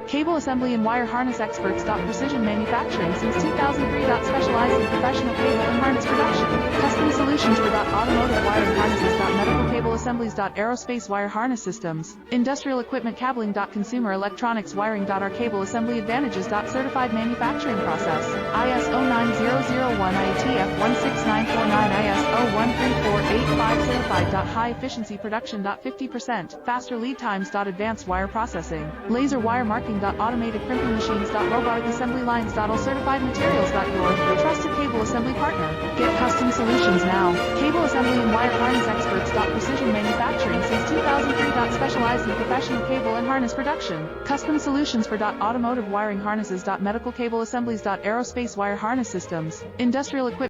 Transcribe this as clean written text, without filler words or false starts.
Cable assembly and wire harness experts. Precision manufacturing since 2003. Specialized in professional cable and harness production. Custom solutions for automotive wiring harnesses. Medical cable assemblies. Aerospace wire harness systems. Industrial equipment cabling. Consumer electronics wiring. Our cable assembly advantages. Certified manufacturing process. ISO 9001 IATF 16949 ISO 13485 High efficiency production. 50% faster lead times. Advanced wire processing. Laser wire marking. Automated crimping machines. Robotic assembly lines. All certified materials. Your trusted cable assembly partner. Get custom solutions now. Cable assembly and wire harness experts. Precision manufacturing since 2003. Specialized in professional cable and harness production. Custom solutions for automotive wiring harnesses. Medical cable assemblies. Aerospace wire harness systems. Industrial equipment.